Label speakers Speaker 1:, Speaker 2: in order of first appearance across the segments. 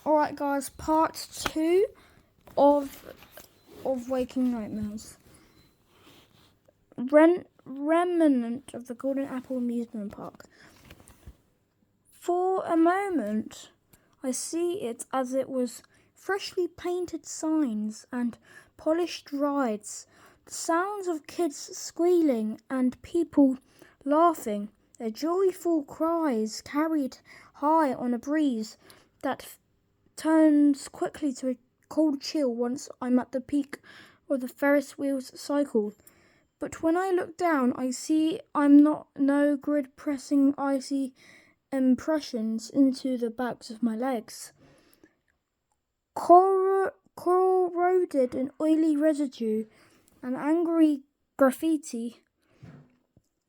Speaker 1: Alright guys, part 2 of Waking Nightmares. Remnant of the Golden Apple Amusement Park. For a moment, I see it as it was freshly painted signs and polished rides, the sounds of kids squealing and people laughing, their joyful cries carried high on a breeze that turns quickly to a cold chill once I'm at the peak of the Ferris wheel's cycle. But when I look down, I see I'm not no grid pressing icy impressions into the backs of my legs. Corroded and oily residue and angry graffiti.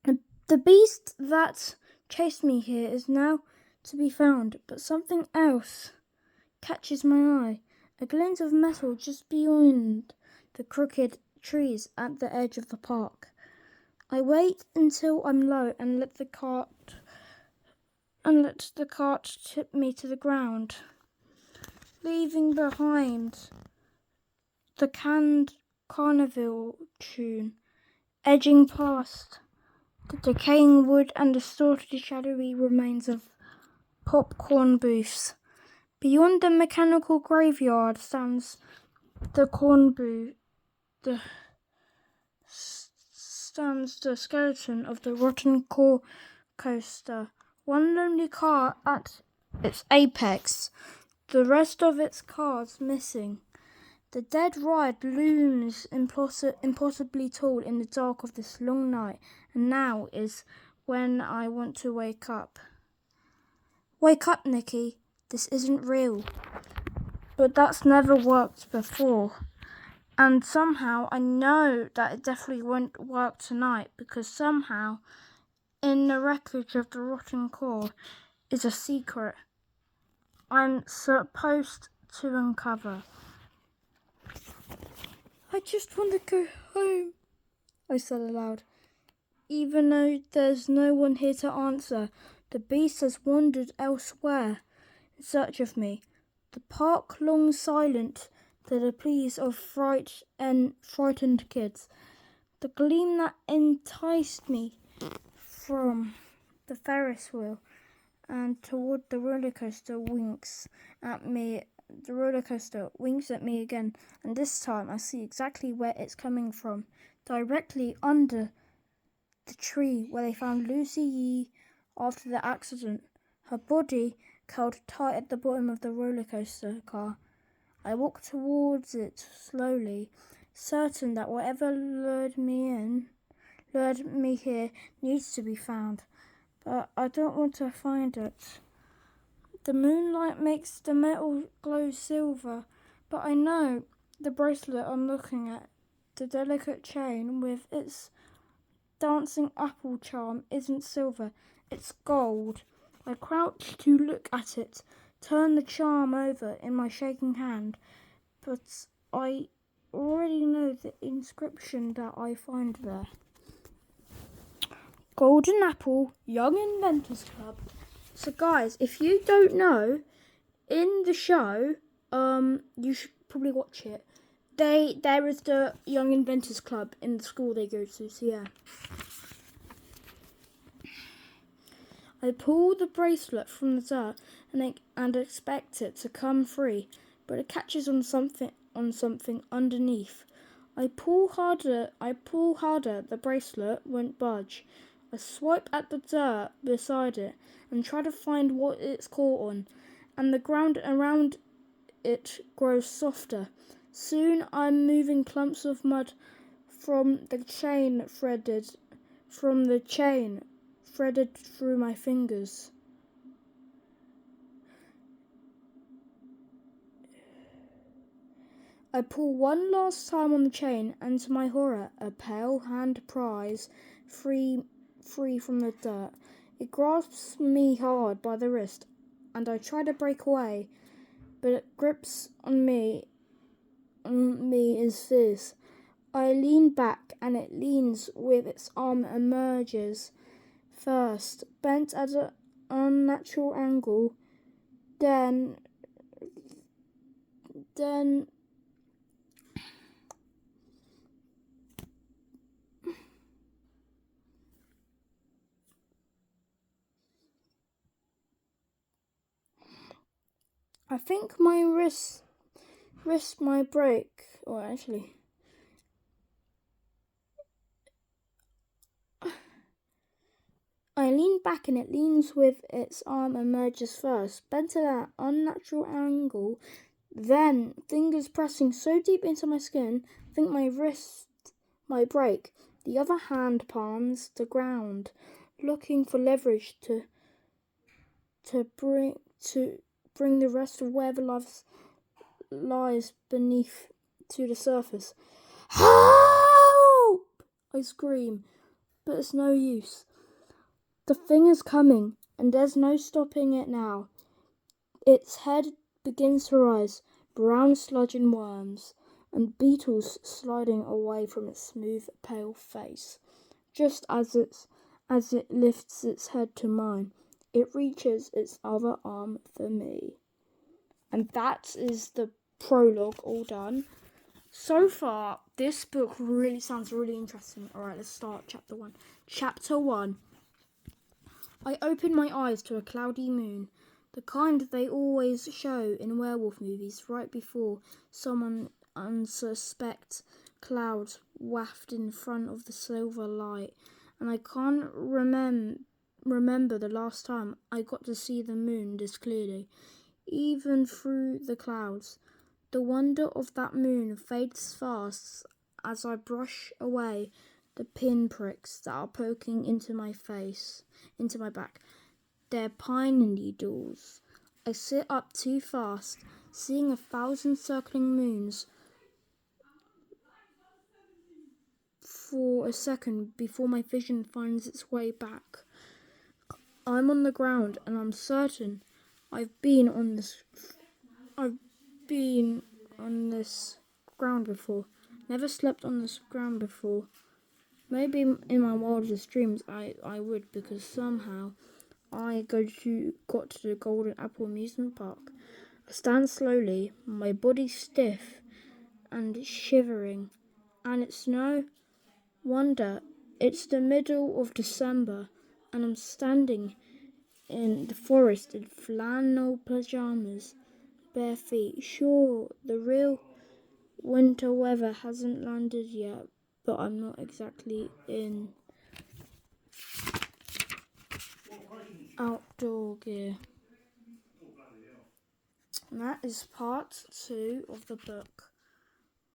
Speaker 1: The beast that chased me here is now to be found, but something else catches my eye, a glint of metal just beyond the crooked trees at the edge of the park. I wait until I'm low and let the cart tip me to the ground, leaving behind the canned carnival tune, edging past the decaying wood and distorted shadowy remains of popcorn booths. Beyond the mechanical graveyard stands the skeleton of the rotten core coaster, one lonely car at its apex, the rest of its cars missing. The dead ride looms impossibly tall in the dark of this long night, and now is when I want to wake up. Wake up, Nikki. This isn't real. But that's never worked before. And somehow I know that it definitely won't work tonight, because somehow in the wreckage of the rotten core is a secret I'm supposed to uncover. I just want to go home, I said aloud. Even though there's no one here to answer, the beast has wandered elsewhere in search of me. The park long silent to the pleas of frightened kids. The gleam that enticed me from the Ferris wheel and toward the roller coaster winks at me. The roller coaster winks at me again, and this time I see exactly where it's coming from, directly under the tree where they found Lucy Yee after the accident, her body curled tight at the bottom of the roller coaster car. I walked towards it slowly, certain that whatever lured me here needs to be found, but I don't want to find it. The moonlight makes the metal glow silver, but I know the bracelet I'm looking at, the delicate chain with its dancing apple charm, isn't silver, it's gold. I crouch to look at it, turn the charm over in my shaking hand, but I already know the inscription that I find there. Golden Apple Young Inventors Club. So guys, if you don't know, in the show, you should probably watch it. There is the Young Inventors Club in the school they go to, so yeah. I pull the bracelet from the dirt and expect it to come free, but it catches on something underneath. I pull harder, the bracelet won't budge. I swipe at the dirt beside it and try to find what it's caught on, and the ground around it grows softer. Soon I'm moving clumps of mud from the chain threaded through my fingers. I pull one last time on the chain, and to my horror, a pale hand pries free from the dirt. It grasps me hard by the wrist, and I try to break away, but it grips on me is fierce. I lean back, and it leans with its arm emerges. First, bent at an unnatural angle, then then I think my wrist might break. Or actually, I lean back and it leans with its arm emerges first, bent at an unnatural angle, then fingers pressing so deep into my skin, I think my wrist might break. The other hand palms the ground, looking for leverage to bring the rest of whatever lies beneath to the surface. Help! I scream, but it's no use. The thing is coming, and there's no stopping it now. Its head begins to rise, brown sludging worms, and beetles sliding away from its smooth, pale face. Just as it lifts its head to mine, it reaches its other arm for me. And that is the prologue all done. So far, this book really sounds really interesting. Alright, let's start chapter 1. Chapter 1. I opened my eyes to a cloudy moon, the kind they always show in werewolf movies right before someone unsuspects clouds waft in front of the silver light, and I can't remember the last time I got to see the moon this clearly, even through the clouds. The wonder of that moon fades fast as I brush away the pinpricks that are poking into my back. They're pine needles. I sit up too fast, seeing 1,000 circling moons for a second before my vision finds its way back. I'm on the ground, and I'm certain I've been on this ground before. Never slept on this ground before. Maybe in my wildest dreams I would, because somehow I got to the Golden Apple amusement park. I stand slowly, my body stiff and shivering, and it's no wonder. It's the middle of December, and I'm standing in the forest in flannel pajamas, bare feet. Sure, the real winter weather hasn't landed yet, but I'm not exactly in outdoor gear. And that is part 2 of the book.